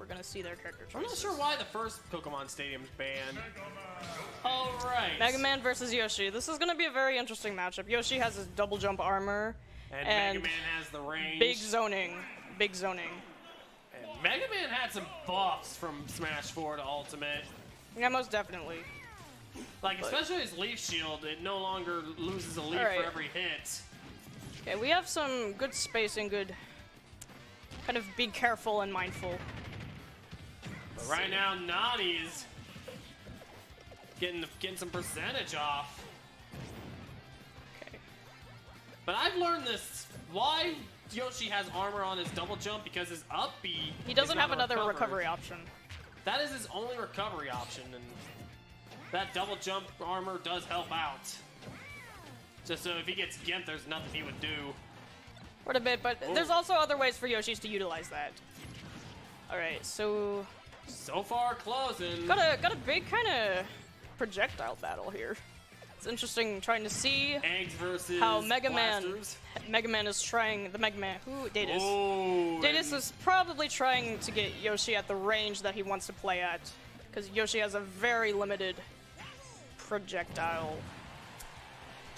we're gonna see their character choices. I'm not sure why the first Pokemon Stadium's banned. All right. Mega Man versus Yoshi. This is gonna be a very interesting matchup. Yoshi has his double jump armor. And Mega Man has the range. Big zoning. Big zoning. And Mega Man had some buffs from Smash 4 to Ultimate. Yeah, most definitely. Like, especially his Leaf Shield, it no longer loses a leaf for every hit. Okay, we have some good spacing, good... Kind of be careful and mindful. But right now, Nani's getting some percentage off. Okay. But I've learned this. Why Yoshi has armor on his double jump? Because his up B. He doesn't have another recovery option. That is his only recovery option, and that double jump armor does help out. Just so if he gets gimped, there's nothing he would do. Quite a bit, but there's also other ways for Yoshis to utilize that. Alright, so... So far, closing. Got a big kind of projectile battle here. It's interesting trying to see Eggs versus how Mega Man is trying... Deydis. Oh, Deydis is probably trying to get Yoshi at the range that he wants to play at. Because Yoshi has a very limited projectile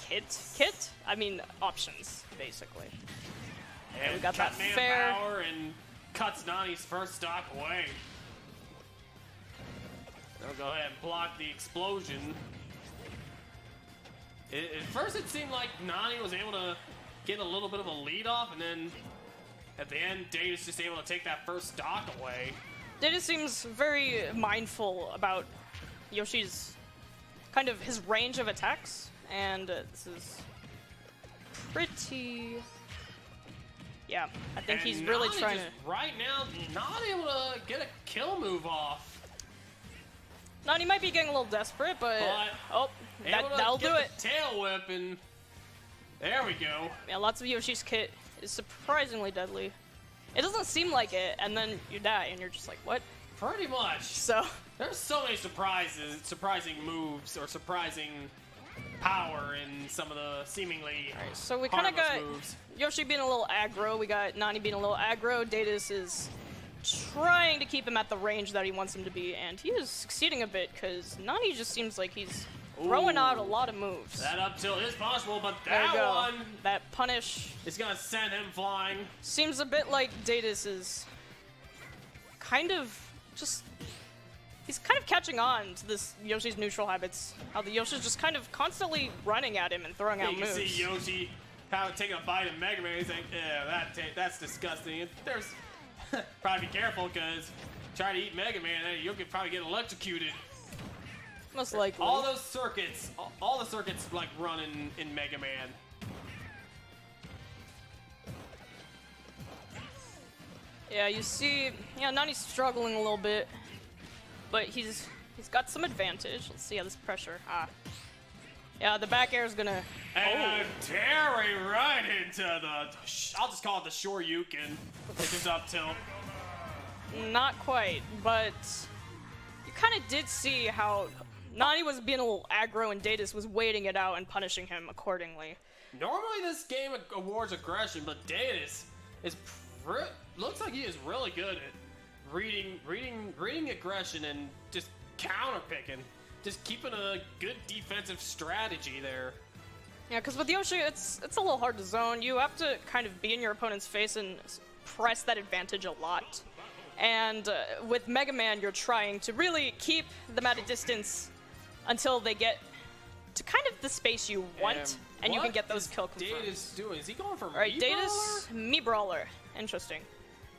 kit? I mean, options, basically. And we got that Man fair. Power and cuts Nani's first stock away. They'll go ahead and block the explosion. At first it seemed like Nani was able to get a little bit of a lead off, and then at the end, Deydis just able to take that first stock away. Deydis seems very mindful about Yoshi's kind of his range of attacks, and this is pretty... Yeah, I think he's really Nani trying just, to... right now, not able to get a kill move off. Nani might be getting a little desperate, but oh, that'll do it. Tail whip, and there we go. Yeah, lots of Yoshi's kit is surprisingly deadly. It doesn't seem like it, and then you die, and you're just like, what? Pretty much. So there's so many surprising moves, or surprising power in some of the seemingly alright, so we kind of got moves. Yoshi being a little aggro, we got Nani being a little aggro, Deydis is trying to keep him at the range that he wants him to be, and he is succeeding a bit, because Nani just seems like he's throwing out a lot of moves. That up tilt is possible, but There you that go. one That punish is gonna send him flying. seems a bit like Deydis is kind of just... He's kind of catching on to this Yoshi's neutral habits. How the Yoshi's just kind of constantly running at him and throwing out moves. You can see Yoshi taking a bite of Mega Man. He's like, yeah, that's disgusting. And there's probably be careful, because try to eat Mega Man, you could probably get electrocuted. Most likely. All those circuits, all the circuits like run in Mega Man. Yeah, you see, Nani's struggling a little bit, but he's got some advantage. Let's see how this pressure. Yeah, the back air is gonna. And tearing right into the. I'll just call it the Shoryuken. It's just up tilt. Not quite, but you kind of did see how Nani was being a little aggro and Deydis was waiting it out and punishing him accordingly. Normally this game awards aggression, but Deydis is looks like he is really good at reading aggression and just counterpicking, just keeping a good defensive strategy there. Yeah, because with Yoshi, it's a little hard to zone. You have to kind of be in your opponent's face and press that advantage a lot. And with Mega Man, you're trying to really keep them at a distance until they get to kind of the space you want, and you can get those kill confirmed. Deydis doing? Is he going for Alright, Mii Deydis, Mii Brawler. Interesting.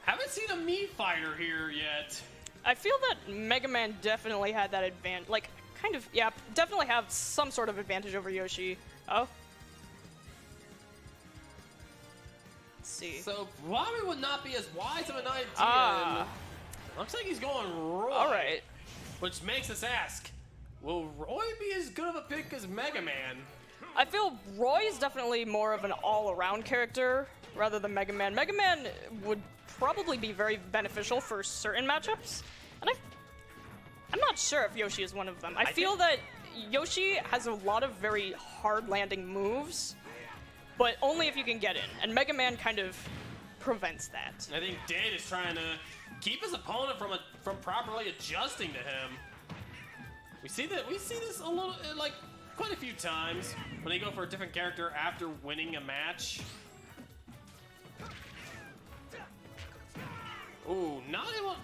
Haven't seen a Mii fighter here yet. I feel that Mega Man definitely had that advantage, like, kind of, yeah, definitely have some sort of advantage over Yoshi. Oh. Let's see. So, Robbie would not be as wise of an idea. Looks like he's going Roy. Alright. Which makes us ask, will Roy be as good of a pick as Mega Man? I feel Roy is definitely more of an all-around character rather than Mega Man. Mega Man would probably be very beneficial for certain matchups, and I'm not sure if Yoshi is one of them. I feel that Yoshi has a lot of very hard landing moves, but only if you can get in, and Mega Man kind of prevents that. I think Deydis trying to keep his opponent from properly adjusting to him. We see this a little, like, quite a few times when they go for a different character after winning a match. Ooh, not able.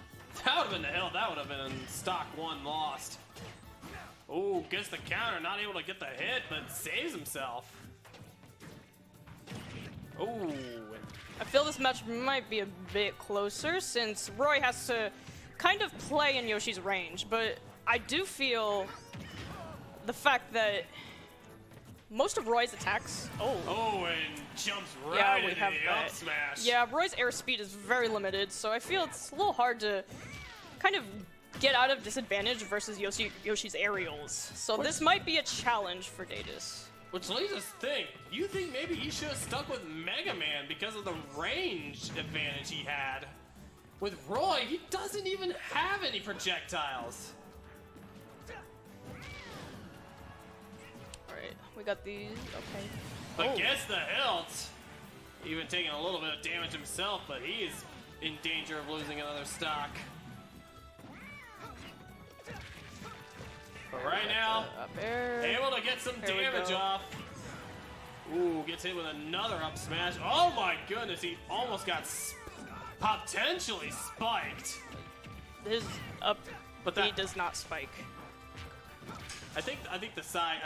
That would have been the hell. That would have been stock 1 lost. Ooh, gets the counter, not able to get the hit, but saves himself. Ooh. I feel this match might be a bit closer since Roy has to kind of play in Yoshi's range, but I do feel the fact that most of Roy's attacks. Oh, and jumps right into the up smash. Yeah, Roy's airspeed is very limited, so I feel it's a little hard to kind of get out of disadvantage versus Yoshi's aerials. So this might be a challenge for Deydis. Which leads us to think, you think maybe he should have stuck with Mega Man because of the range advantage he had. With Roy, he doesn't even have any projectiles. Alright, we got these, okay. But gets the hilt. Even taking a little bit of damage himself, but he is in danger of losing another stock. But right now, able to get some damage off. Ooh, gets hit with another up smash. Oh my goodness, he almost got potentially spiked. His up but B does not spike. I think the side.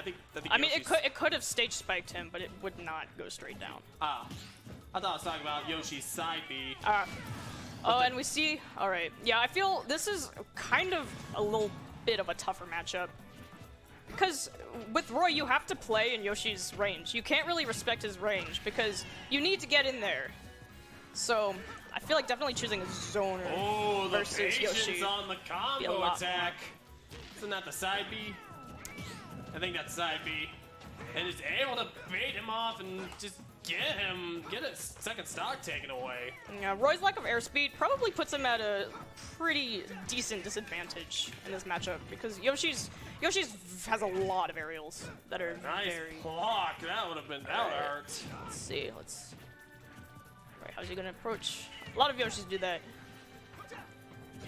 I mean, it could have stage spiked him, but it would not go straight down. Ah, I thought I was talking about Yoshi's side B. Oh, and we see. All right, yeah, I feel this is kind of a little bit of a tougher matchup because with Roy, you have to play in Yoshi's range. You can't really respect his range because you need to get in there. So I feel like definitely choosing a zoner versus patience Yoshi on the combo attack. Isn't that the side B? I think that's side B. And is able to bait him off and just get a second stock taken away. Yeah, Roy's lack of airspeed probably puts him at a pretty decent disadvantage in this matchup because Yoshi's has a lot of aerials that are nice block. That would hurt. Let's see. Alright, how's he gonna approach? A lot of Yoshis do that.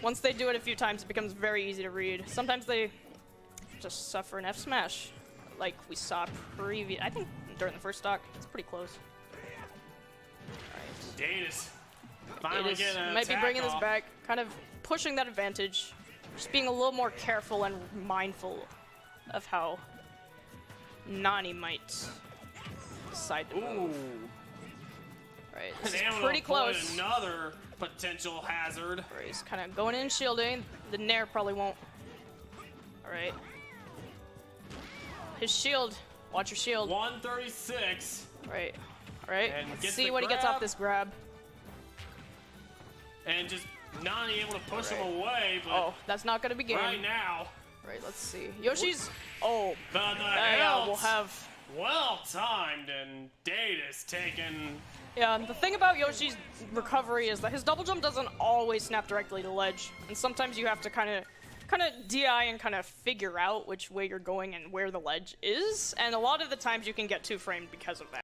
Once they do it a few times, it becomes very easy to read. Sometimes they just suffer an F smash, like we saw I think during the first stock. It's pretty close. Deydis finally getting an might be attack bringing off. this back, kind of pushing that advantage, just being a little more careful and mindful of how Nani might decide to move. Right, this is pretty close. Another potential hazard. Right, he's kind of going in shielding. The Nair probably won't. All right. His shield. Watch your shield. 136. Right. All right. And Let's see what he gets off this grab. And just Nani able to push him away. But that's not gonna be game. Right now. Right. Let's see. Yoshi's. Oh. Yeah, we'll have. Well timed, and Deydis taking. Yeah, and the thing about Yoshi's recovery is that his double jump doesn't always snap directly to ledge, and sometimes you have to kind of DI and kind of figure out which way you're going and where the ledge is, and a lot of the times you can get 2-framed because of that.